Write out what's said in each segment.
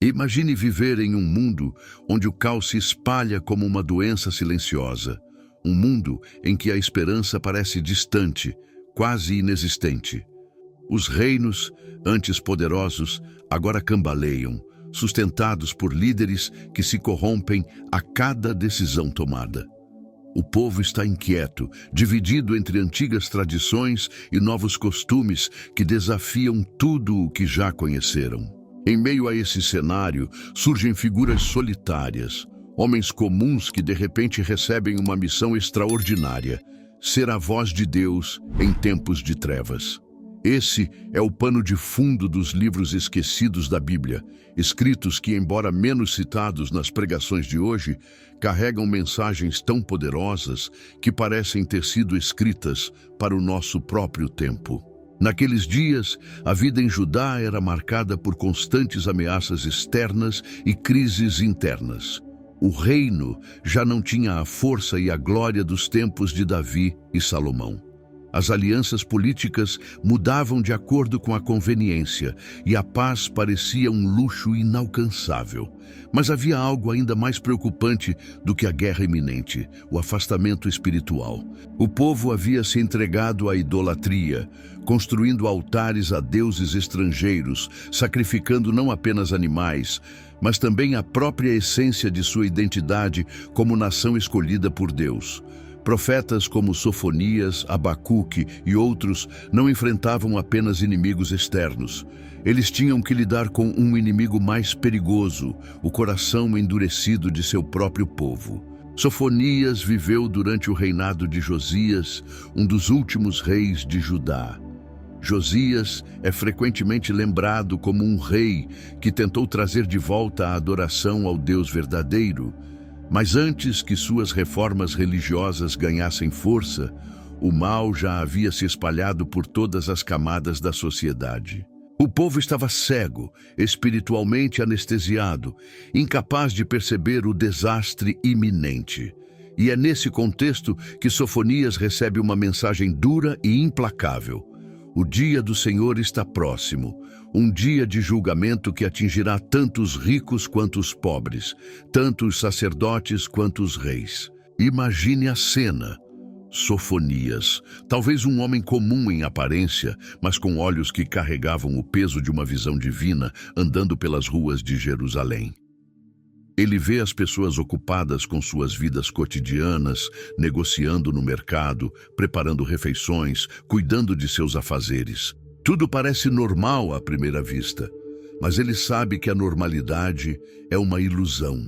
Imagine viver em um mundo onde o caos se espalha como uma doença silenciosa. Um mundo em que a esperança parece distante, quase inexistente. Os reinos, antes poderosos, agora cambaleiam, sustentados por líderes que se corrompem a cada decisão tomada. O povo está inquieto, dividido entre antigas tradições e novos costumes que desafiam tudo o que já conheceram. Em meio a esse cenário, surgem figuras solitárias, homens comuns que de repente recebem uma missão extraordinária: ser a voz de Deus em tempos de trevas. Esse é o pano de fundo dos livros esquecidos da Bíblia, escritos que, embora menos citados nas pregações de hoje, carregam mensagens tão poderosas que parecem ter sido escritas para o nosso próprio tempo. Naqueles dias, a vida em Judá era marcada por constantes ameaças externas e crises internas. O reino já não tinha a força e a glória dos tempos de Davi e Salomão. As alianças políticas mudavam de acordo com a conveniência e a paz parecia um luxo inalcançável. Mas havia algo ainda mais preocupante do que a guerra iminente: o afastamento espiritual. O povo havia se entregado à idolatria, construindo altares a deuses estrangeiros, sacrificando não apenas animais, mas também a própria essência de sua identidade como nação escolhida por Deus. Profetas como Sofonias, Abacuque e outros não enfrentavam apenas inimigos externos. Eles tinham que lidar com um inimigo mais perigoso: o coração endurecido de seu próprio povo. Sofonias viveu durante o reinado de Josias, um dos últimos reis de Judá. Josias é frequentemente lembrado como um rei que tentou trazer de volta a adoração ao Deus verdadeiro. Mas antes que suas reformas religiosas ganhassem força, o mal já havia se espalhado por todas as camadas da sociedade. O povo estava cego, espiritualmente anestesiado, incapaz de perceber o desastre iminente. E é nesse contexto que Sofonias recebe uma mensagem dura e implacável. O dia do Senhor está próximo, um dia de julgamento que atingirá tanto os ricos quanto os pobres, tanto os sacerdotes quanto os reis. Imagine a cena. Sofonias, talvez um homem comum em aparência, mas com olhos que carregavam o peso de uma visão divina, andando pelas ruas de Jerusalém. Ele vê as pessoas ocupadas com suas vidas cotidianas, negociando no mercado, preparando refeições, cuidando de seus afazeres. Tudo parece normal à primeira vista, mas ele sabe que a normalidade é uma ilusão.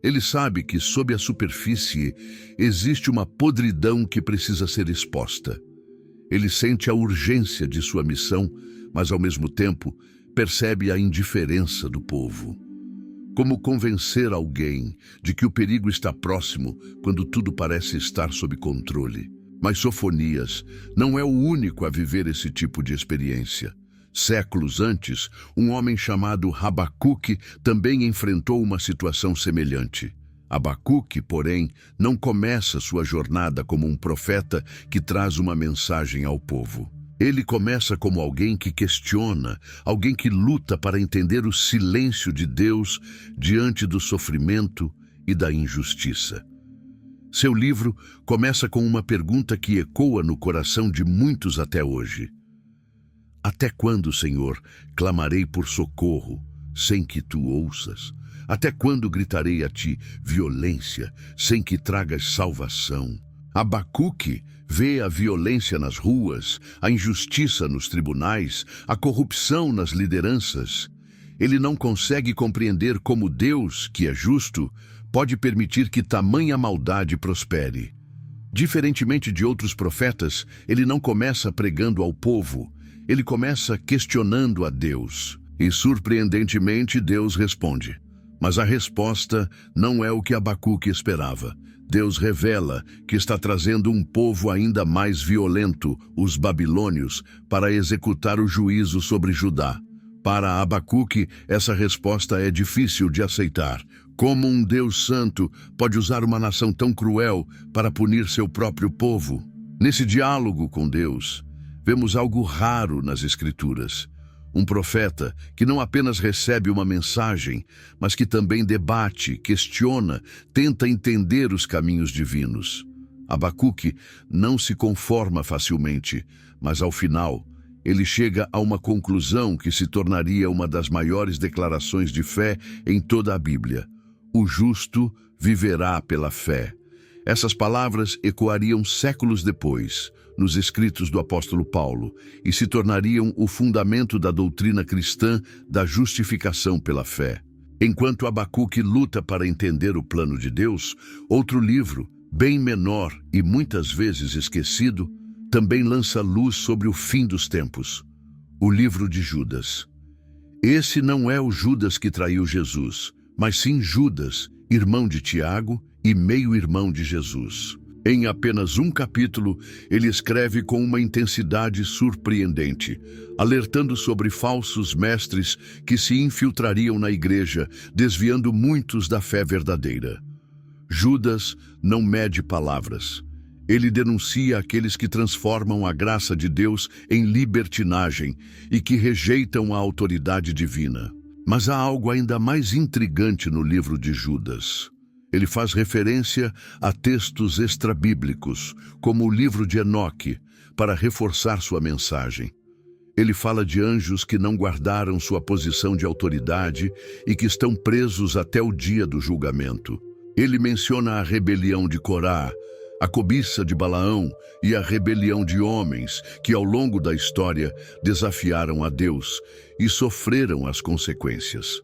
Ele sabe que, sob a superfície, existe uma podridão que precisa ser exposta. Ele sente a urgência de sua missão, mas, ao mesmo tempo, percebe a indiferença do povo. Como convencer alguém de que o perigo está próximo quando tudo parece estar sob controle? Mas Sofonias não é o único a viver esse tipo de experiência. Séculos antes, um homem chamado Abacuque também enfrentou uma situação semelhante. Abacuque, porém, não começa sua jornada como um profeta que traz uma mensagem ao povo. Ele começa como alguém que questiona, alguém que luta para entender o silêncio de Deus diante do sofrimento e da injustiça. Seu livro começa com uma pergunta que ecoa no coração de muitos até hoje. Até quando, Senhor, clamarei por socorro, sem que tu ouças? Até quando gritarei a ti violência, sem que tragas salvação? Abacuque vê a violência nas ruas, a injustiça nos tribunais, a corrupção nas lideranças. Ele não consegue compreender como Deus, que é justo, pode permitir que tamanha maldade prospere. Diferentemente de outros profetas, ele não começa pregando ao povo, ele começa questionando a Deus. E, surpreendentemente, Deus responde. Mas a resposta não é o que Abacuque esperava. Deus revela que está trazendo um povo ainda mais violento, os babilônios, para executar o juízo sobre Judá. Para Abacuque, essa resposta é difícil de aceitar. Como um Deus santo pode usar uma nação tão cruel para punir seu próprio povo? Nesse diálogo com Deus, vemos algo raro nas Escrituras. Um profeta que não apenas recebe uma mensagem, mas que também debate, questiona, tenta entender os caminhos divinos. Abacuque não se conforma facilmente, mas ao final, ele chega a uma conclusão que se tornaria uma das maiores declarações de fé em toda a Bíblia. O justo viverá pela fé. Essas palavras ecoariam séculos depois, nos escritos do apóstolo Paulo, e se tornariam o fundamento da doutrina cristã da justificação pela fé. Enquanto Abacuque luta para entender o plano de Deus, outro livro, bem menor e muitas vezes esquecido, também lança luz sobre o fim dos tempos, o livro de Judas. Esse não é o Judas que traiu Jesus, mas sim Judas, irmão de Tiago e meio-irmão de Jesus. Em apenas um capítulo, ele escreve com uma intensidade surpreendente, alertando sobre falsos mestres que se infiltrariam na igreja, desviando muitos da fé verdadeira. Judas não mede palavras. Ele denuncia aqueles que transformam a graça de Deus em libertinagem e que rejeitam a autoridade divina. Mas há algo ainda mais intrigante no livro de Judas. Ele faz referência a textos extrabíblicos, como o livro de Enoque, para reforçar sua mensagem. Ele fala de anjos que não guardaram sua posição de autoridade e que estão presos até o dia do julgamento. Ele menciona a rebelião de Corá, a cobiça de Balaão e a rebelião de homens que, ao longo da história, desafiaram a Deus e sofreram as consequências.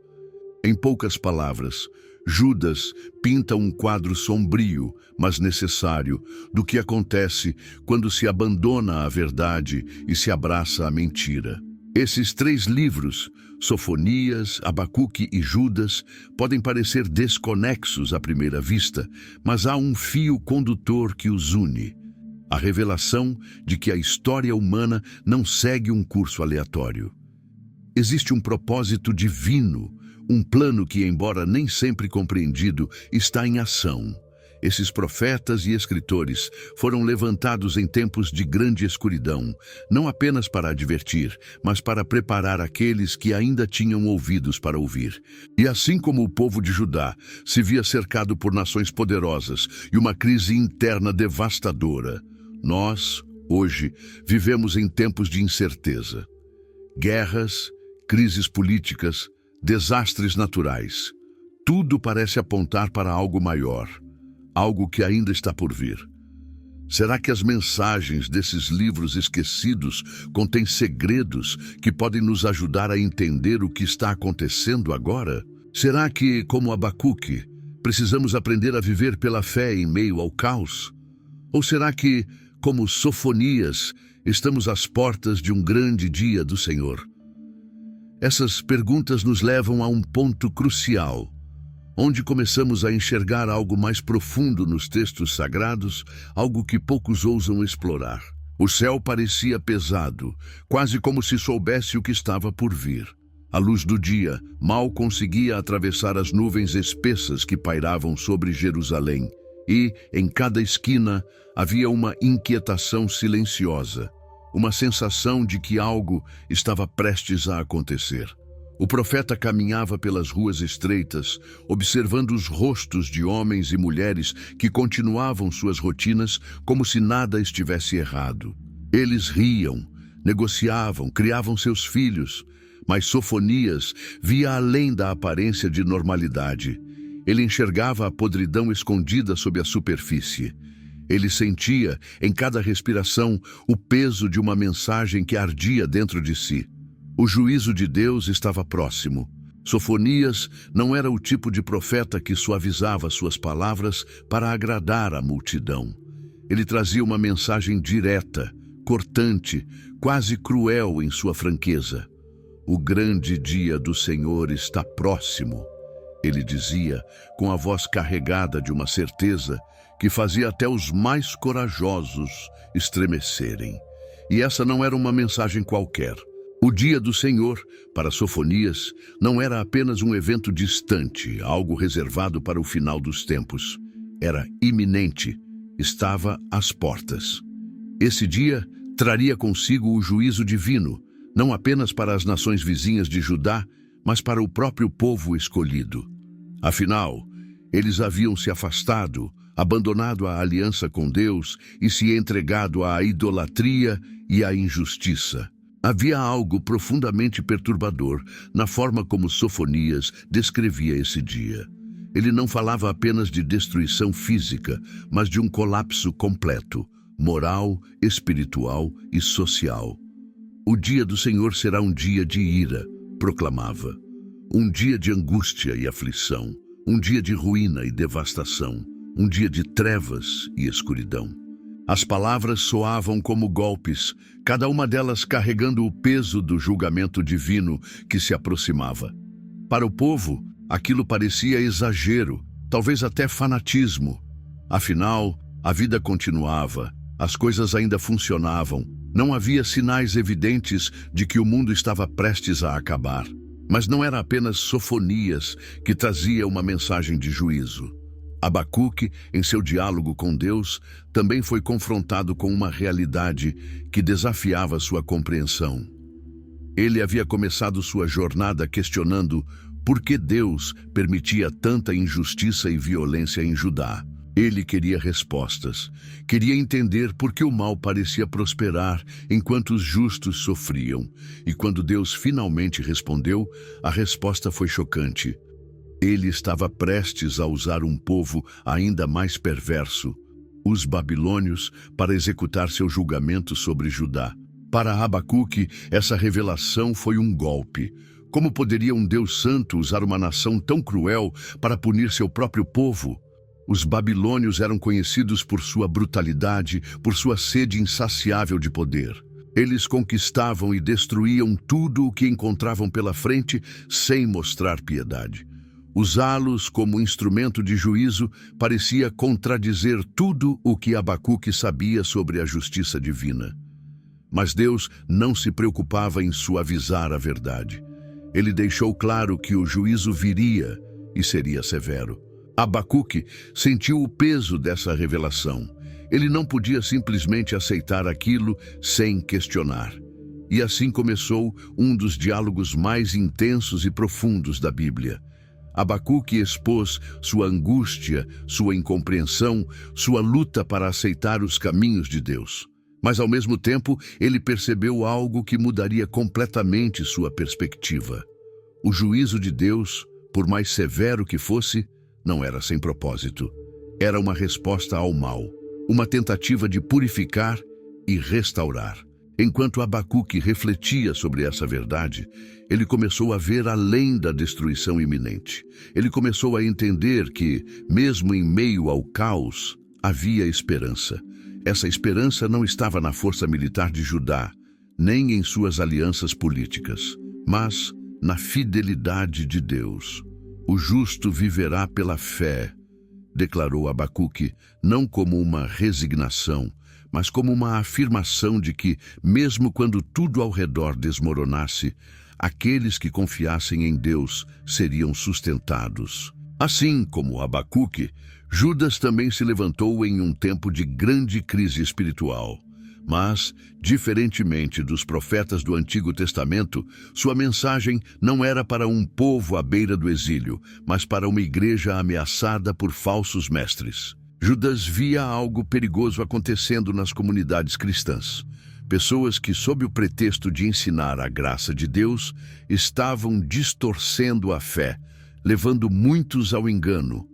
Em poucas palavras, Judas pinta um quadro sombrio, mas necessário, do que acontece quando se abandona a verdade e se abraça a mentira. Esses três livros, Sofonias, Abacuque e Judas, podem parecer desconexos à primeira vista, mas há um fio condutor que os une: a revelação de que a história humana não segue um curso aleatório. Existe um propósito divino, um plano que, embora nem sempre compreendido, está em ação. Esses profetas e escritores foram levantados em tempos de grande escuridão, não apenas para advertir, mas para preparar aqueles que ainda tinham ouvidos para ouvir. E assim como o povo de Judá se via cercado por nações poderosas e uma crise interna devastadora, nós, hoje, vivemos em tempos de incerteza. Guerras, crises políticas, desastres naturais. Tudo parece apontar para algo maior, algo que ainda está por vir. Será que as mensagens desses livros esquecidos contêm segredos que podem nos ajudar a entender o que está acontecendo agora? Será que, como Abacuque, precisamos aprender a viver pela fé em meio ao caos? Ou será que, como Sofonias, estamos às portas de um grande dia do Senhor? Essas perguntas nos levam a um ponto crucial, onde começamos a enxergar algo mais profundo nos textos sagrados, algo que poucos ousam explorar. O céu parecia pesado, quase como se soubesse o que estava por vir. A luz do dia mal conseguia atravessar as nuvens espessas que pairavam sobre Jerusalém, e, em cada esquina, havia uma inquietação silenciosa, uma sensação de que algo estava prestes a acontecer. O profeta caminhava pelas ruas estreitas, observando os rostos de homens e mulheres que continuavam suas rotinas como se nada estivesse errado. Eles riam, negociavam, criavam seus filhos, mas Sofonias via além da aparência de normalidade. Ele enxergava a podridão escondida sob a superfície. Ele sentia, em cada respiração, o peso de uma mensagem que ardia dentro de si. O juízo de Deus estava próximo. Sofonias não era o tipo de profeta que suavizava suas palavras para agradar a multidão. Ele trazia uma mensagem direta, cortante, quase cruel em sua franqueza. O grande dia do Senhor está próximo, ele dizia, com a voz carregada de uma certeza que fazia até os mais corajosos estremecerem. E essa não era uma mensagem qualquer. O dia do Senhor, para Sofonias, não era apenas um evento distante, algo reservado para o final dos tempos. Era iminente, estava às portas. Esse dia traria consigo o juízo divino, não apenas para as nações vizinhas de Judá, mas para o próprio povo escolhido. Afinal, eles haviam se afastado, abandonado a aliança com Deus e se entregado à idolatria e à injustiça. Havia algo profundamente perturbador na forma como Sofonias descrevia esse dia. Ele não falava apenas de destruição física, mas de um colapso completo, moral, espiritual e social. O dia do Senhor será um dia de ira, proclamava. Um dia de angústia e aflição. Um dia de ruína e devastação. Um dia de trevas e escuridão. As palavras soavam como golpes, cada uma delas carregando o peso do julgamento divino que se aproximava. Para o povo, aquilo parecia exagero, talvez até fanatismo. Afinal, a vida continuava, as coisas ainda funcionavam, não havia sinais evidentes de que o mundo estava prestes a acabar. Mas não era apenas Sofonias que trazia uma mensagem de juízo. Abacuque, em seu diálogo com Deus, também foi confrontado com uma realidade que desafiava sua compreensão. Ele havia começado sua jornada questionando por que Deus permitia tanta injustiça e violência em Judá. Ele queria respostas, queria entender por que o mal parecia prosperar enquanto os justos sofriam. E quando Deus finalmente respondeu, a resposta foi chocante. Ele estava prestes a usar um povo ainda mais perverso, os babilônios, para executar seu julgamento sobre Judá. Para Abacuque, essa revelação foi um golpe. Como poderia um Deus santo usar uma nação tão cruel para punir seu próprio povo? Os babilônios eram conhecidos por sua brutalidade, por sua sede insaciável de poder. Eles conquistavam e destruíam tudo o que encontravam pela frente sem mostrar piedade. Usá-los como instrumento de juízo parecia contradizer tudo o que Abacuque sabia sobre a justiça divina. Mas Deus não se preocupava em suavizar a verdade. Ele deixou claro que o juízo viria e seria severo. Abacuque sentiu o peso dessa revelação. Ele não podia simplesmente aceitar aquilo sem questionar. E assim começou um dos diálogos mais intensos e profundos da Bíblia. Abacuque expôs sua angústia, sua incompreensão, sua luta para aceitar os caminhos de Deus. Mas, ao mesmo tempo, ele percebeu algo que mudaria completamente sua perspectiva. O juízo de Deus, por mais severo que fosse, não era sem propósito. Era uma resposta ao mal, uma tentativa de purificar e restaurar. Enquanto Abacuque refletia sobre essa verdade, ele começou a ver além da destruição iminente. Ele começou a entender que, mesmo em meio ao caos, havia esperança. Essa esperança não estava na força militar de Judá, nem em suas alianças políticas, mas na fidelidade de Deus. O justo viverá pela fé, declarou Abacuque, não como uma resignação, mas como uma afirmação de que, mesmo quando tudo ao redor desmoronasse, aqueles que confiassem em Deus seriam sustentados. Assim como Abacuque, Judas também se levantou em um tempo de grande crise espiritual. Mas, diferentemente dos profetas do Antigo Testamento, sua mensagem não era para um povo à beira do exílio, mas para uma igreja ameaçada por falsos mestres. Judas via algo perigoso acontecendo nas comunidades cristãs. Pessoas que, sob o pretexto de ensinar a graça de Deus, estavam distorcendo a fé, levando muitos ao engano.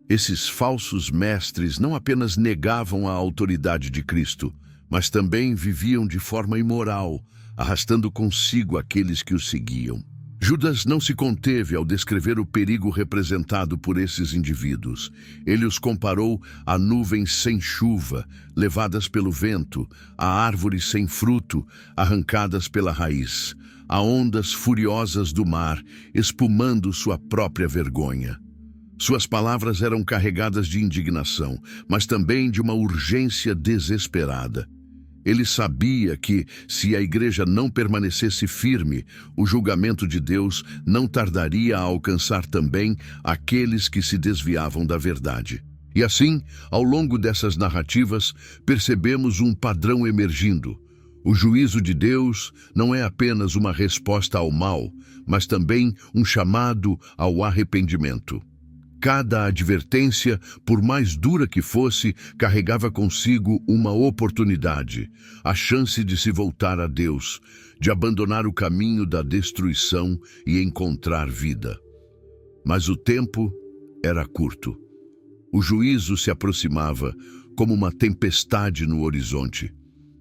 Esses falsos mestres não apenas negavam a autoridade de Cristo, mas também viviam de forma imoral, arrastando consigo aqueles que o seguiam. Judas não se conteve ao descrever o perigo representado por esses indivíduos. Ele os comparou a nuvens sem chuva, levadas pelo vento, a árvores sem fruto, arrancadas pela raiz, a ondas furiosas do mar, espumando sua própria vergonha. Suas palavras eram carregadas de indignação, mas também de uma urgência desesperada. Ele sabia que, se a igreja não permanecesse firme, o julgamento de Deus não tardaria a alcançar também aqueles que se desviavam da verdade. E assim, ao longo dessas narrativas, percebemos um padrão emergindo. O juízo de Deus não é apenas uma resposta ao mal, mas também um chamado ao arrependimento. Cada advertência, por mais dura que fosse, carregava consigo uma oportunidade, a chance de se voltar a Deus, de abandonar o caminho da destruição e encontrar vida. Mas o tempo era curto. O juízo se aproximava como uma tempestade no horizonte,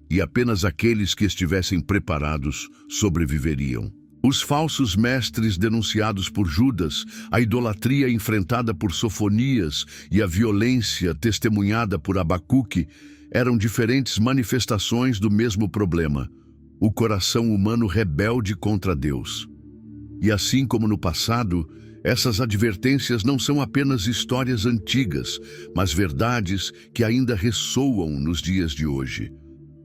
e apenas aqueles que estivessem preparados sobreviveriam. Os falsos mestres denunciados por Judas, a idolatria enfrentada por Sofonias e a violência testemunhada por Abacuque eram diferentes manifestações do mesmo problema, o coração humano rebelde contra Deus. E assim como no passado, essas advertências não são apenas histórias antigas, mas verdades que ainda ressoam nos dias de hoje.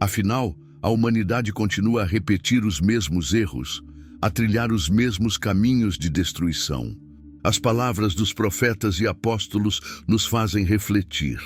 Afinal, a humanidade continua a repetir os mesmos erros, a trilhar os mesmos caminhos de destruição. As palavras dos profetas e apóstolos nos fazem refletir.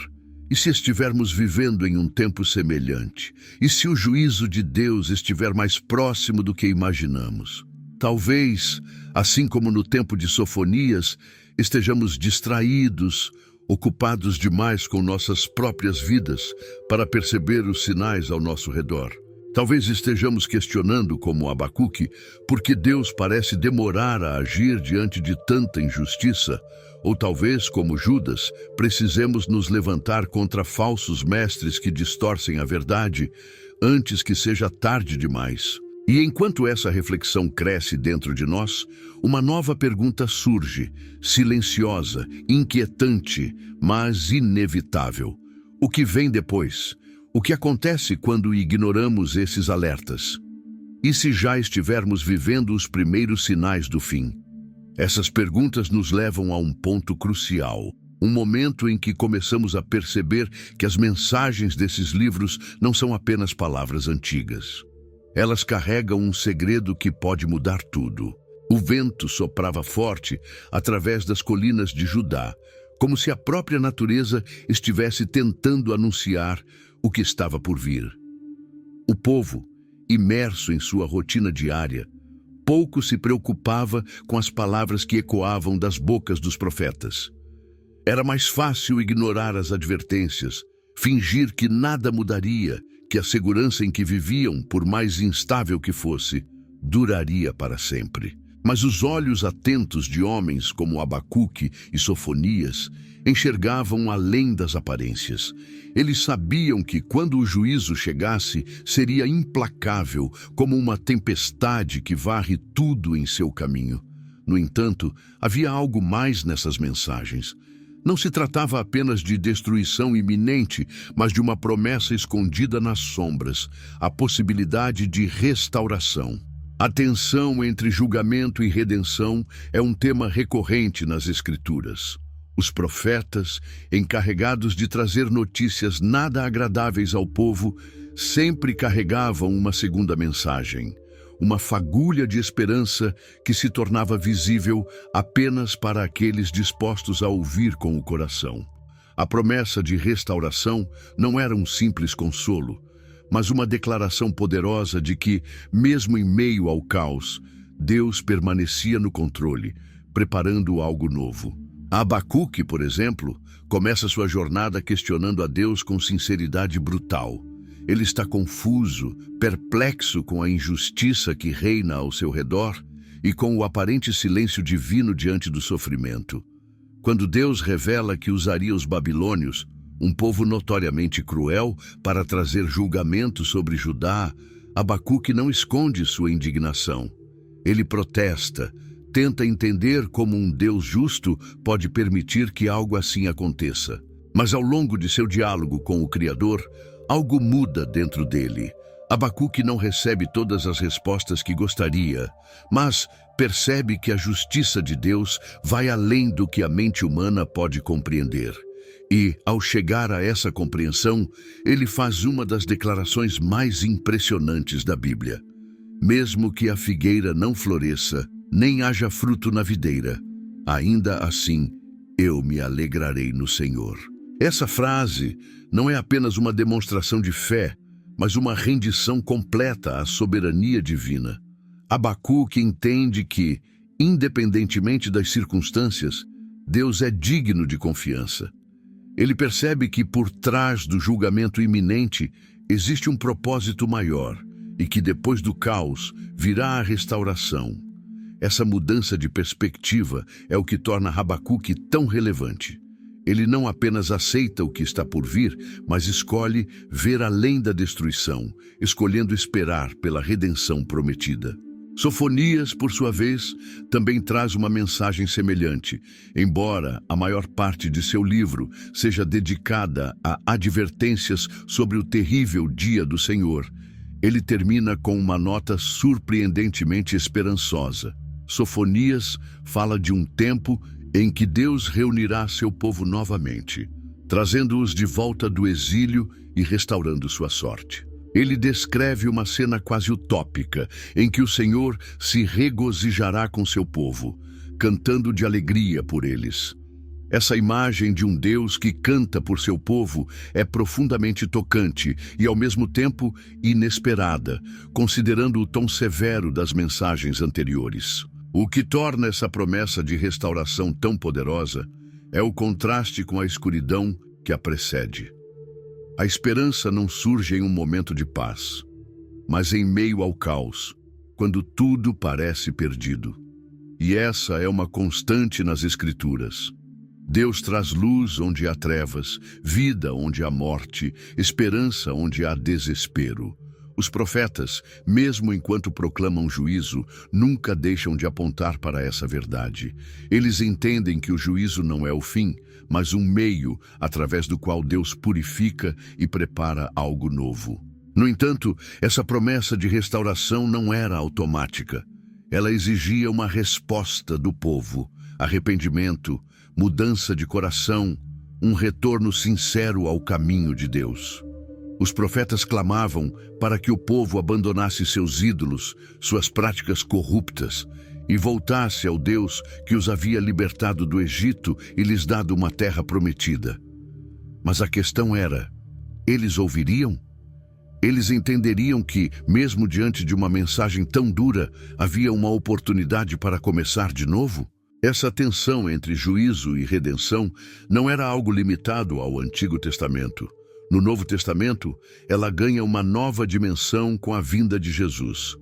E se estivermos vivendo em um tempo semelhante? E se o juízo de Deus estiver mais próximo do que imaginamos? Talvez, assim como no tempo de Sofonias, estejamos distraídos, ocupados demais com nossas próprias vidas para perceber os sinais ao nosso redor. Talvez estejamos questionando, como Abacuque, por que Deus parece demorar a agir diante de tanta injustiça, ou talvez, como Judas, precisemos nos levantar contra falsos mestres que distorcem a verdade antes que seja tarde demais. E enquanto essa reflexão cresce dentro de nós, uma nova pergunta surge, silenciosa, inquietante, mas inevitável. O que vem depois? O que acontece quando ignoramos esses alertas? E se já estivermos vivendo os primeiros sinais do fim? Essas perguntas nos levam a um ponto crucial, um momento em que começamos a perceber que as mensagens desses livros não são apenas palavras antigas. Elas carregam um segredo que pode mudar tudo. O vento soprava forte através das colinas de Judá, como se a própria natureza estivesse tentando anunciar o que estava por vir. O povo, imerso em sua rotina diária, pouco se preocupava com as palavras que ecoavam das bocas dos profetas. Era mais fácil ignorar as advertências, fingir que nada mudaria, que a segurança em que viviam, por mais instável que fosse, duraria para sempre. Mas os olhos atentos de homens como Abacuque e Sofonias enxergavam além das aparências. Eles sabiam que, quando o juízo chegasse, seria implacável, como uma tempestade que varre tudo em seu caminho. No entanto, havia algo mais nessas mensagens. Não se tratava apenas de destruição iminente, mas de uma promessa escondida nas sombras, a possibilidade de restauração. A tensão entre julgamento e redenção é um tema recorrente nas Escrituras. Os profetas, encarregados de trazer notícias nada agradáveis ao povo, sempre carregavam uma segunda mensagem, uma fagulha de esperança que se tornava visível apenas para aqueles dispostos a ouvir com o coração. A promessa de restauração não era um simples consolo, mas uma declaração poderosa de que, mesmo em meio ao caos, Deus permanecia no controle, preparando algo novo. Abacuque, por exemplo, começa sua jornada questionando a Deus com sinceridade brutal. Ele está confuso, perplexo com a injustiça que reina ao seu redor e com o aparente silêncio divino diante do sofrimento. Quando Deus revela que usaria os babilônios, um povo notoriamente cruel, para trazer julgamento sobre Judá, Abacuque não esconde sua indignação. Ele protesta, tenta entender como um Deus justo pode permitir que algo assim aconteça. Mas ao longo de seu diálogo com o Criador, algo muda dentro dele. Abacuque não recebe todas as respostas que gostaria, mas percebe que a justiça de Deus vai além do que a mente humana pode compreender. E, ao chegar a essa compreensão, ele faz uma das declarações mais impressionantes da Bíblia. Mesmo que a figueira não floresça, nem haja fruto na videira, ainda assim eu me alegrarei no Senhor. Essa frase não é apenas uma demonstração de fé, mas uma rendição completa à soberania divina. Abacuque entende que, independentemente das circunstâncias, Deus é digno de confiança. Ele percebe que por trás do julgamento iminente existe um propósito maior e que depois do caos virá a restauração. Essa mudança de perspectiva é o que torna Abacuque tão relevante. Ele não apenas aceita o que está por vir, mas escolhe ver além da destruição, escolhendo esperar pela redenção prometida. Sofonias, por sua vez, também traz uma mensagem semelhante, embora a maior parte de seu livro seja dedicada a advertências sobre o terrível dia do Senhor. Ele termina com uma nota surpreendentemente esperançosa. Sofonias fala de um tempo em que Deus reunirá seu povo novamente, trazendo-os de volta do exílio e restaurando sua sorte. Ele descreve uma cena quase utópica, em que o Senhor se regozijará com seu povo, cantando de alegria por eles. Essa imagem de um Deus que canta por seu povo é profundamente tocante e, ao mesmo tempo, inesperada, considerando o tom severo das mensagens anteriores. O que torna essa promessa de restauração tão poderosa é o contraste com a escuridão que a precede. A esperança não surge em um momento de paz, mas em meio ao caos, quando tudo parece perdido. E essa é uma constante nas Escrituras. Deus traz luz onde há trevas, vida onde há morte, esperança onde há desespero. Os profetas, mesmo enquanto proclamam juízo, nunca deixam de apontar para essa verdade. Eles entendem que o juízo não é o fim, mas um meio através do qual Deus purifica e prepara algo novo. No entanto, essa promessa de restauração não era automática. Ela exigia uma resposta do povo, arrependimento, mudança de coração, um retorno sincero ao caminho de Deus. Os profetas clamavam para que o povo abandonasse seus ídolos, suas práticas corruptas, e voltasse ao Deus que os havia libertado do Egito e lhes dado uma terra prometida. Mas a questão era, eles ouviriam? Eles entenderiam que, mesmo diante de uma mensagem tão dura, havia uma oportunidade para começar de novo? Essa tensão entre juízo e redenção não era algo limitado ao Antigo Testamento. No Novo Testamento, ela ganha uma nova dimensão com a vinda de Jesus.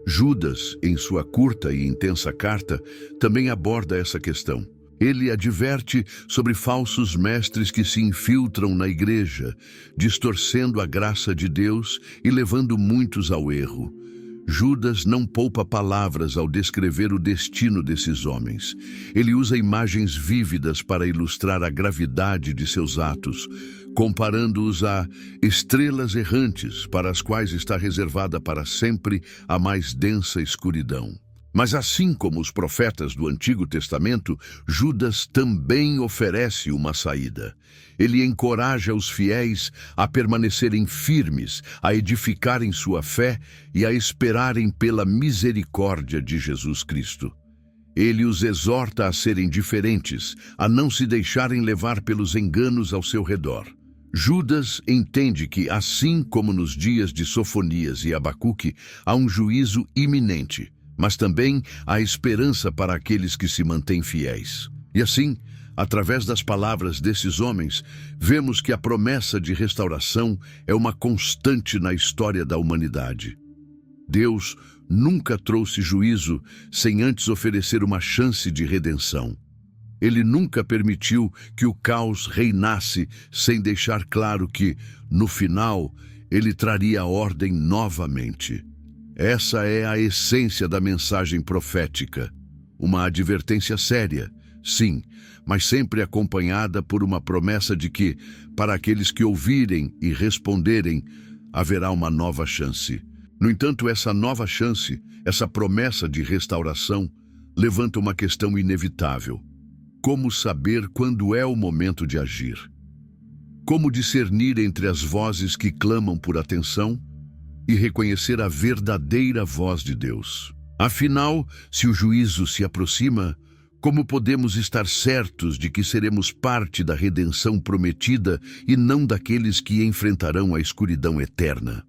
Judas, em sua curta e intensa carta, também aborda essa questão. Ele adverte sobre falsos mestres que se infiltram na igreja, distorcendo a graça de Deus e levando muitos ao erro. Judas não poupa palavras ao descrever o destino desses homens. Ele usa imagens vívidas para ilustrar a gravidade de seus atos, comparando-os a estrelas errantes para as quais está reservada para sempre a mais densa escuridão. Mas assim como os profetas do Antigo Testamento, Judas também oferece uma saída. Ele encoraja os fiéis a permanecerem firmes, a edificarem sua fé e a esperarem pela misericórdia de Jesus Cristo. Ele os exorta a serem diferentes, a não se deixarem levar pelos enganos ao seu redor. Judas entende que, assim como nos dias de Sofonias e Abacuque, há um juízo iminente, mas também há esperança para aqueles que se mantêm fiéis. E assim, através das palavras desses homens, vemos que a promessa de restauração é uma constante na história da humanidade. Deus nunca trouxe juízo sem antes oferecer uma chance de redenção. Ele nunca permitiu que o caos reinasse sem deixar claro que, no final, ele traria a ordem novamente. Essa é a essência da mensagem profética. Uma advertência séria, sim, mas sempre acompanhada por uma promessa de que, para aqueles que ouvirem e responderem, haverá uma nova chance. No entanto, essa nova chance, essa promessa de restauração, levanta uma questão inevitável. Como saber quando é o momento de agir? Como discernir entre as vozes que clamam por atenção e reconhecer a verdadeira voz de Deus? Afinal, se o juízo se aproxima, como podemos estar certos de que seremos parte da redenção prometida e não daqueles que enfrentarão a escuridão eterna?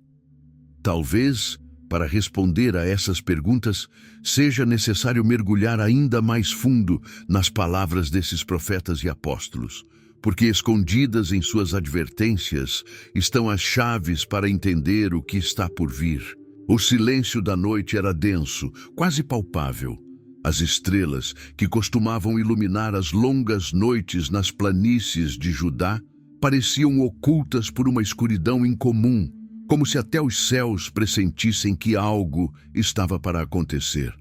Talvez, para responder a essas perguntas, seja necessário mergulhar ainda mais fundo nas palavras desses profetas e apóstolos, porque escondidas em suas advertências estão as chaves para entender o que está por vir. O silêncio da noite era denso, quase palpável. As estrelas, que costumavam iluminar as longas noites nas planícies de Judá, pareciam ocultas por uma escuridão incomum, como se até os céus pressentissem que algo estava para acontecer.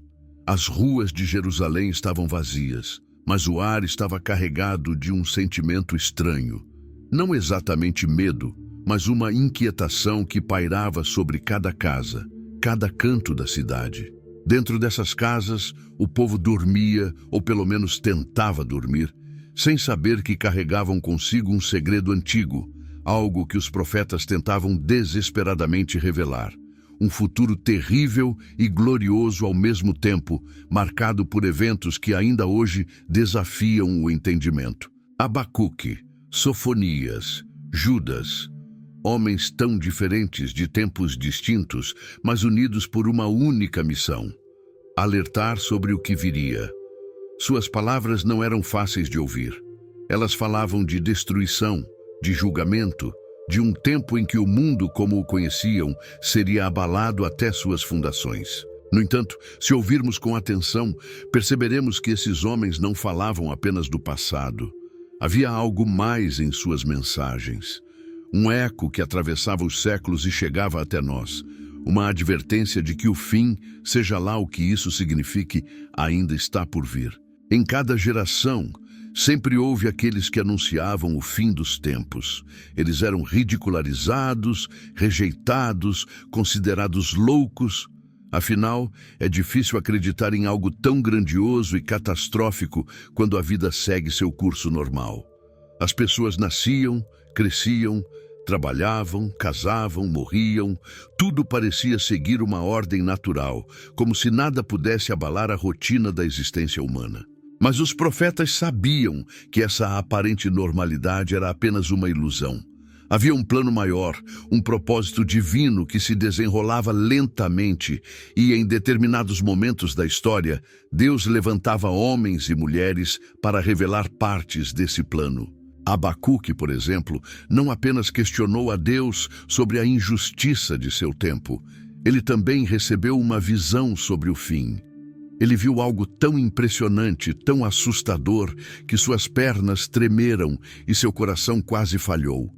As ruas de Jerusalém estavam vazias, mas o ar estava carregado de um sentimento estranho. Não exatamente medo, mas uma inquietação que pairava sobre cada casa, cada canto da cidade. Dentro dessas casas, o povo dormia, ou pelo menos tentava dormir, sem saber que carregavam consigo um segredo antigo, algo que os profetas tentavam desesperadamente revelar. Um futuro terrível e glorioso ao mesmo tempo, marcado por eventos que ainda hoje desafiam o entendimento. Abacuque, Sofonias, Judas, homens tão diferentes de tempos distintos, mas unidos por uma única missão: alertar sobre o que viria. Suas palavras não eram fáceis de ouvir. Elas falavam de destruição, de julgamento, de um tempo em que o mundo como o conheciam seria abalado até suas fundações. No entanto, se ouvirmos com atenção, perceberemos que esses homens não falavam apenas do passado. Havia algo mais em suas mensagens. Um eco que atravessava os séculos e chegava até nós. Uma advertência de que o fim, seja lá o que isso signifique, ainda está por vir. Em cada geração, sempre houve aqueles que anunciavam o fim dos tempos. Eles eram ridicularizados, rejeitados, considerados loucos. Afinal, é difícil acreditar em algo tão grandioso e catastrófico quando a vida segue seu curso normal. As pessoas nasciam, cresciam, trabalhavam, casavam, morriam. Tudo parecia seguir uma ordem natural, como se nada pudesse abalar a rotina da existência humana. Mas os profetas sabiam que essa aparente normalidade era apenas uma ilusão. Havia um plano maior, um propósito divino que se desenrolava lentamente e, em determinados momentos da história, Deus levantava homens e mulheres para revelar partes desse plano. Abacuque, por exemplo, não apenas questionou a Deus sobre a injustiça de seu tempo, ele também recebeu uma visão sobre o fim. Ele viu algo tão impressionante, tão assustador, que suas pernas tremeram e seu coração quase falhou.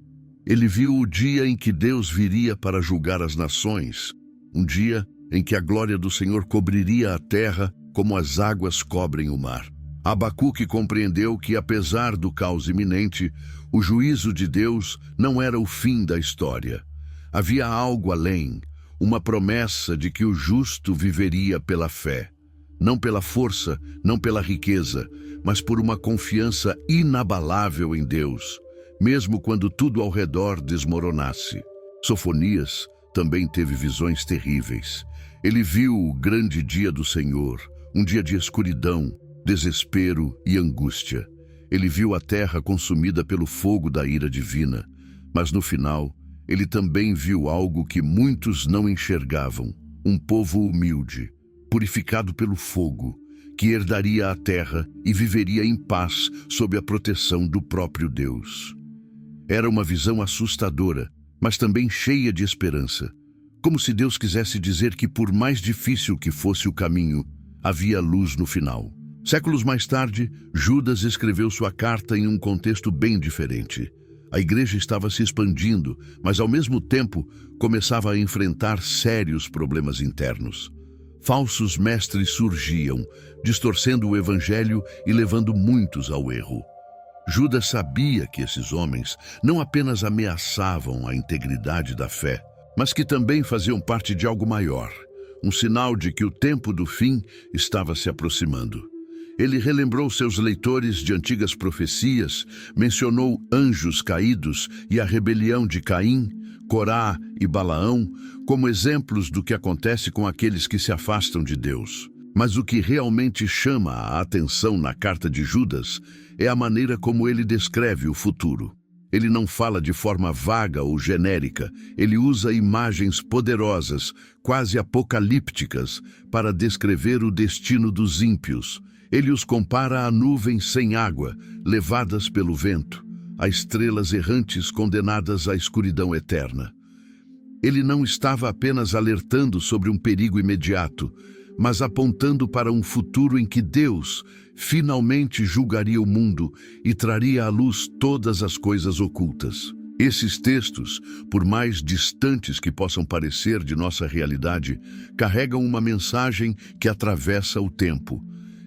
Ele viu o dia em que Deus viria para julgar as nações, um dia em que a glória do Senhor cobriria a terra como as águas cobrem o mar. Abacuque compreendeu que, apesar do caos iminente, o juízo de Deus não era o fim da história. Havia algo além, uma promessa de que o justo viveria pela fé. Não pela força, não pela riqueza, mas por uma confiança inabalável em Deus, mesmo quando tudo ao redor desmoronasse. Sofonias também teve visões terríveis. Ele viu o grande dia do Senhor, um dia de escuridão, desespero e angústia. Ele viu a terra consumida pelo fogo da ira divina, mas no final, ele também viu algo que muitos não enxergavam: um povo humilde, purificado pelo fogo, que herdaria a terra e viveria em paz sob a proteção do próprio Deus. Era uma visão assustadora, mas também cheia de esperança, como se Deus quisesse dizer que, por mais difícil que fosse o caminho, havia luz no final. Séculos mais tarde, Judas escreveu sua carta em um contexto bem diferente. A igreja estava se expandindo, mas ao mesmo tempo começava a enfrentar sérios problemas internos. Falsos mestres surgiam, distorcendo o evangelho e levando muitos ao erro. Judas sabia que esses homens não apenas ameaçavam a integridade da fé, mas que também faziam parte de algo maior, um sinal de que o tempo do fim estava se aproximando. Ele relembrou seus leitores de antigas profecias, mencionou anjos caídos e a rebelião de Caim, Corá e Balaão como exemplos do que acontece com aqueles que se afastam de Deus. Mas o que realmente chama a atenção na carta de Judas é a maneira como ele descreve o futuro. Ele não fala de forma vaga ou genérica, ele usa imagens poderosas, quase apocalípticas, para descrever o destino dos ímpios. Ele os compara a nuvens sem água, levadas pelo vento, a estrelas errantes condenadas à escuridão eterna. Ele não estava apenas alertando sobre um perigo imediato, mas apontando para um futuro em que Deus finalmente julgaria o mundo e traria à luz todas as coisas ocultas. Esses textos, por mais distantes que possam parecer de nossa realidade, carregam uma mensagem que atravessa o tempo.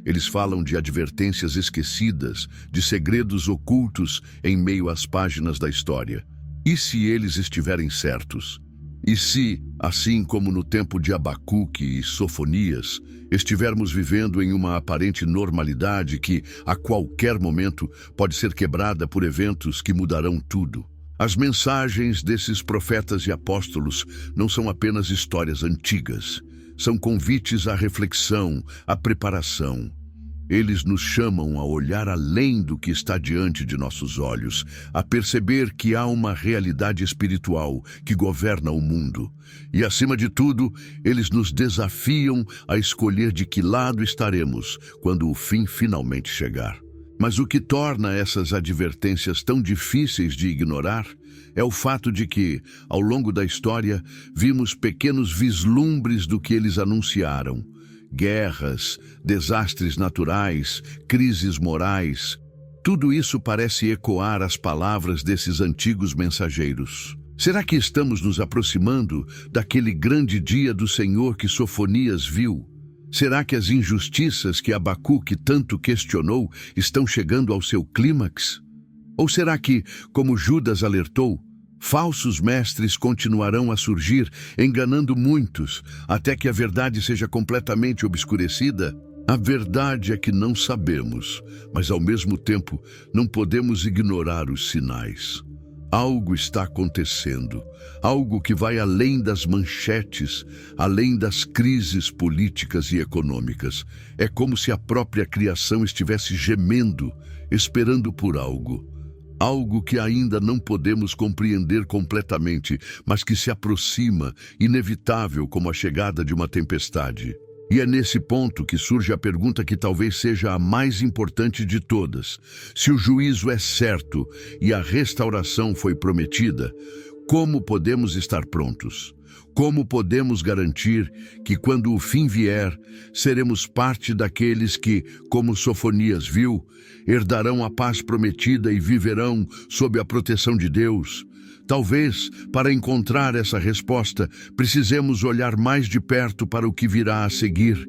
Eles falam de advertências esquecidas, de segredos ocultos em meio às páginas da história. E se eles estiverem certos? E se, assim como no tempo de Abacuque e Sofonias, estivermos vivendo em uma aparente normalidade que, a qualquer momento, pode ser quebrada por eventos que mudarão tudo? As mensagens desses profetas e apóstolos não são apenas histórias antigas, são convites à reflexão, à preparação. Eles nos chamam a olhar além do que está diante de nossos olhos, a perceber que há uma realidade espiritual que governa o mundo. E, acima de tudo, eles nos desafiam a escolher de que lado estaremos quando o fim finalmente chegar. Mas o que torna essas advertências tão difíceis de ignorar é o fato de que, ao longo da história, vimos pequenos vislumbres do que eles anunciaram. Guerras, desastres naturais, crises morais, tudo isso parece ecoar as palavras desses antigos mensageiros. Será que estamos nos aproximando daquele grande dia do Senhor que Sofonias viu? Será que as injustiças que Abacuque tanto questionou estão chegando ao seu clímax? Ou será que, como Judas alertou, falsos mestres continuarão a surgir, enganando muitos, até que a verdade seja completamente obscurecida? A verdade é que não sabemos, mas ao mesmo tempo não podemos ignorar os sinais. Algo está acontecendo, algo que vai além das manchetes, além das crises políticas e econômicas. É como se a própria criação estivesse gemendo, esperando por algo. Algo que ainda não podemos compreender completamente, mas que se aproxima, inevitável como a chegada de uma tempestade. E é nesse ponto que surge a pergunta que talvez seja a mais importante de todas. Se o juízo é certo e a restauração foi prometida, como podemos estar prontos? Como podemos garantir que, quando o fim vier, seremos parte daqueles que, como Sofonias viu, herdarão a paz prometida e viverão sob a proteção de Deus? Talvez, para encontrar essa resposta, precisemos olhar mais de perto para o que virá a seguir,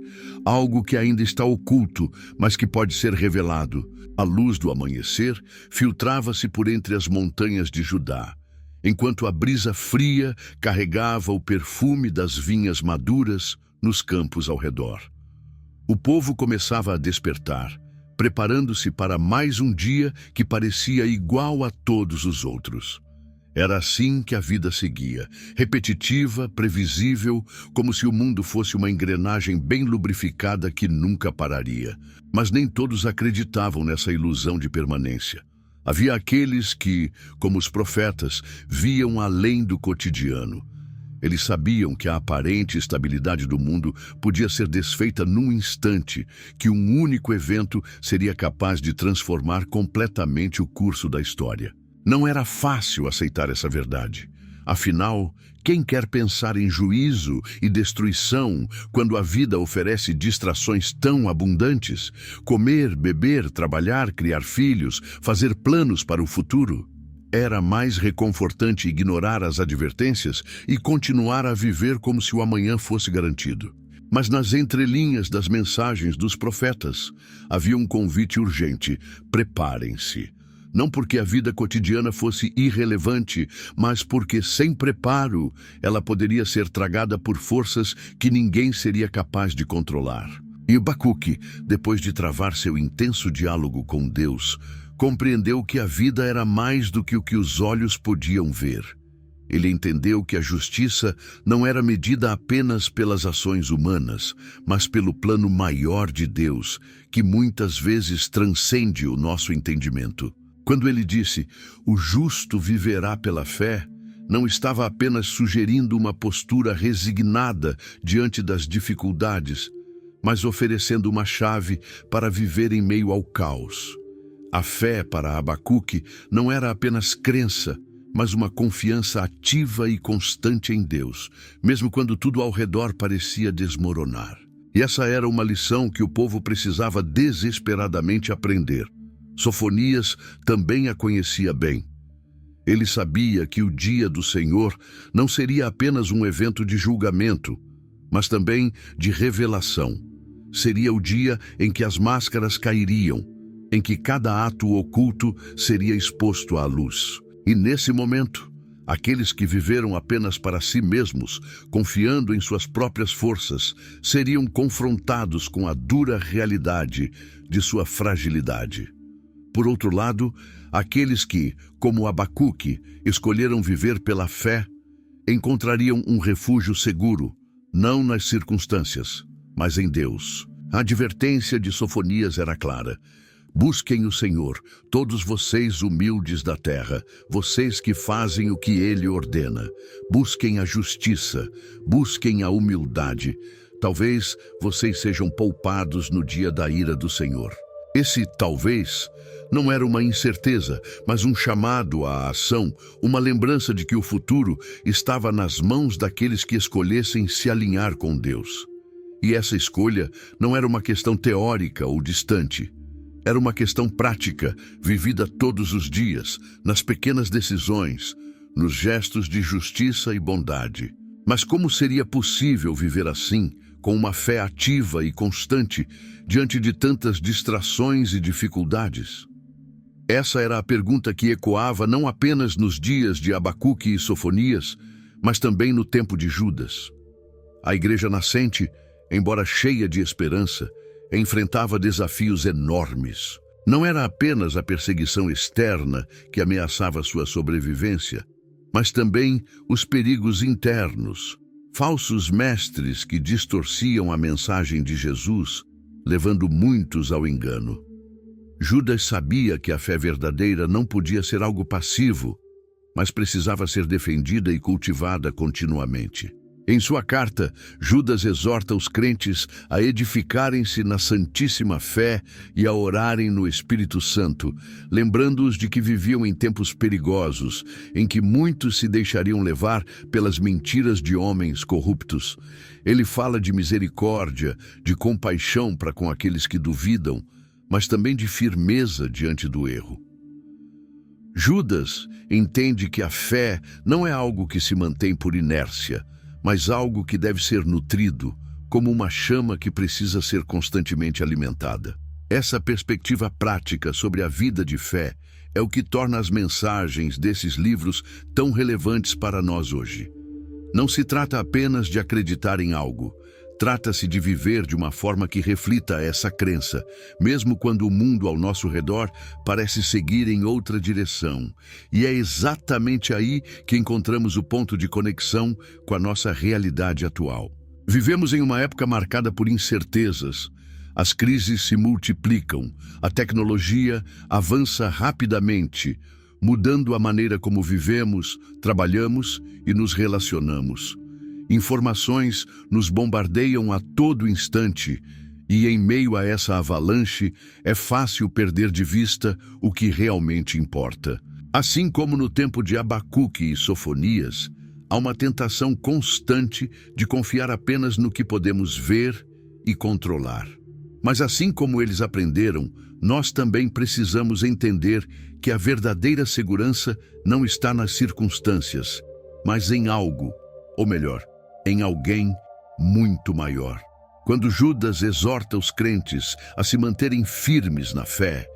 algo que ainda está oculto, mas que pode ser revelado. A luz do amanhecer filtrava-se por entre as montanhas de Judá, enquanto a brisa fria carregava o perfume das vinhas maduras nos campos ao redor. O povo começava a despertar, preparando-se para mais um dia que parecia igual a todos os outros. Era assim que a vida seguia, repetitiva, previsível, como se o mundo fosse uma engrenagem bem lubrificada que nunca pararia. Mas nem todos acreditavam nessa ilusão de permanência. Havia aqueles que, como os profetas, viam além do cotidiano. Eles sabiam que a aparente estabilidade do mundo podia ser desfeita num instante, que um único evento seria capaz de transformar completamente o curso da história. Não era fácil aceitar essa verdade. Afinal, quem quer pensar em juízo e destruição quando a vida oferece distrações tão abundantes? Comer, beber, trabalhar, criar filhos, fazer planos para o futuro. Era mais reconfortante ignorar as advertências e continuar a viver como se o amanhã fosse garantido. Mas nas entrelinhas das mensagens dos profetas havia um convite urgente: preparem-se. Não porque a vida cotidiana fosse irrelevante, mas porque, sem preparo, ela poderia ser tragada por forças que ninguém seria capaz de controlar. E Abacuque, depois de travar seu intenso diálogo com Deus, compreendeu que a vida era mais do que o que os olhos podiam ver. Ele entendeu que a justiça não era medida apenas pelas ações humanas, mas pelo plano maior de Deus, que muitas vezes transcende o nosso entendimento. Quando ele disse, o justo viverá pela fé, não estava apenas sugerindo uma postura resignada diante das dificuldades, mas oferecendo uma chave para viver em meio ao caos. A fé para Abacuque não era apenas crença, mas uma confiança ativa e constante em Deus, mesmo quando tudo ao redor parecia desmoronar. E essa era uma lição que o povo precisava desesperadamente aprender. Sofonias também a conhecia bem. Ele sabia que o dia do Senhor não seria apenas um evento de julgamento, mas também de revelação. Seria o dia em que as máscaras cairiam, em que cada ato oculto seria exposto à luz. E nesse momento, aqueles que viveram apenas para si mesmos, confiando em suas próprias forças, seriam confrontados com a dura realidade de sua fragilidade. Por outro lado, aqueles que, como Abacuque, escolheram viver pela fé, encontrariam um refúgio seguro, não nas circunstâncias, mas em Deus. A advertência de Sofonias era clara. Busquem o Senhor, todos vocês humildes da terra, vocês que fazem o que Ele ordena. Busquem a justiça, busquem a humildade. Talvez vocês sejam poupados no dia da ira do Senhor. Esse talvez não era uma incerteza, mas um chamado à ação, uma lembrança de que o futuro estava nas mãos daqueles que escolhessem se alinhar com Deus. E essa escolha não era uma questão teórica ou distante. Era uma questão prática, vivida todos os dias, nas pequenas decisões, nos gestos de justiça e bondade. Mas como seria possível viver assim, com uma fé ativa e constante, diante de tantas distrações e dificuldades? Essa era a pergunta que ecoava não apenas nos dias de Abacuque e Sofonias, mas também no tempo de Judas. A igreja nascente, embora cheia de esperança, enfrentava desafios enormes. Não era apenas a perseguição externa que ameaçava sua sobrevivência, mas também os perigos internos, falsos mestres que distorciam a mensagem de Jesus, levando muitos ao engano. Judas sabia que a fé verdadeira não podia ser algo passivo, mas precisava ser defendida e cultivada continuamente. Em sua carta, Judas exorta os crentes a edificarem-se na santíssima fé e a orarem no Espírito Santo, lembrando-os de que viviam em tempos perigosos, em que muitos se deixariam levar pelas mentiras de homens corruptos. Ele fala de misericórdia, de compaixão para com aqueles que duvidam, mas também de firmeza diante do erro. Judas entende que a fé não é algo que se mantém por inércia, mas algo que deve ser nutrido, como uma chama que precisa ser constantemente alimentada. Essa perspectiva prática sobre a vida de fé é o que torna as mensagens desses livros tão relevantes para nós hoje. Não se trata apenas de acreditar em algo, trata-se de viver de uma forma que reflita essa crença, mesmo quando o mundo ao nosso redor parece seguir em outra direção. E é exatamente aí que encontramos o ponto de conexão com a nossa realidade atual. Vivemos em uma época marcada por incertezas. As crises se multiplicam, a tecnologia avança rapidamente, mudando a maneira como vivemos, trabalhamos e nos relacionamos. Informações nos bombardeiam a todo instante e, em meio a essa avalanche, é fácil perder de vista o que realmente importa. Assim como no tempo de Abacuque e Sofonias, há uma tentação constante de confiar apenas no que podemos ver e controlar. Mas assim como eles aprenderam, nós também precisamos entender que a verdadeira segurança não está nas circunstâncias, mas em algo, ou melhor, em alguém muito maior. Quando Judas exorta os crentes a se manterem firmes na fé,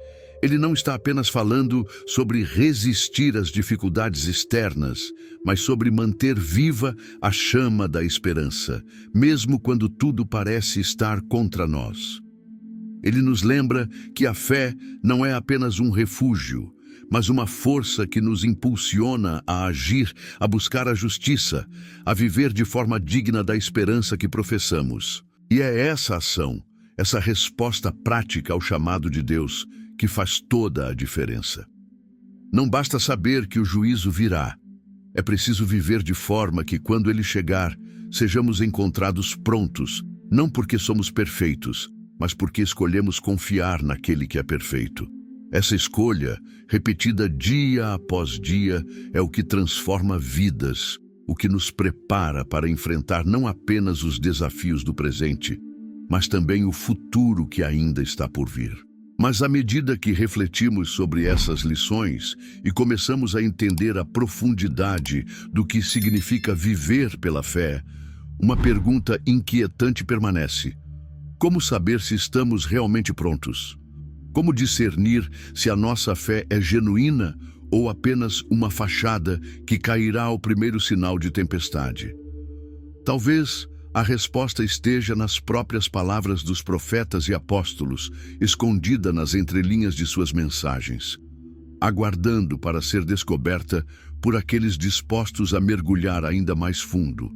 ele não está apenas falando sobre resistir às dificuldades externas, mas sobre manter viva a chama da esperança, mesmo quando tudo parece estar contra nós. Ele nos lembra que a fé não é apenas um refúgio, mas uma força que nos impulsiona a agir, a buscar a justiça, a viver de forma digna da esperança que professamos. E é essa ação, essa resposta prática ao chamado de Deus, que faz toda a diferença. Não basta saber que o juízo virá. É preciso viver de forma que, quando ele chegar, sejamos encontrados prontos, não porque somos perfeitos, mas porque escolhemos confiar naquele que é perfeito. Essa escolha, repetida dia após dia, é o que transforma vidas, o que nos prepara para enfrentar não apenas os desafios do presente, mas também o futuro que ainda está por vir. Mas à medida que refletimos sobre essas lições e começamos a entender a profundidade do que significa viver pela fé, uma pergunta inquietante permanece: como saber se estamos realmente prontos? Como discernir se a nossa fé é genuína ou apenas uma fachada que cairá ao primeiro sinal de tempestade? Talvez a resposta esteja nas próprias palavras dos profetas e apóstolos, escondida nas entrelinhas de suas mensagens, aguardando para ser descoberta por aqueles dispostos a mergulhar ainda mais fundo.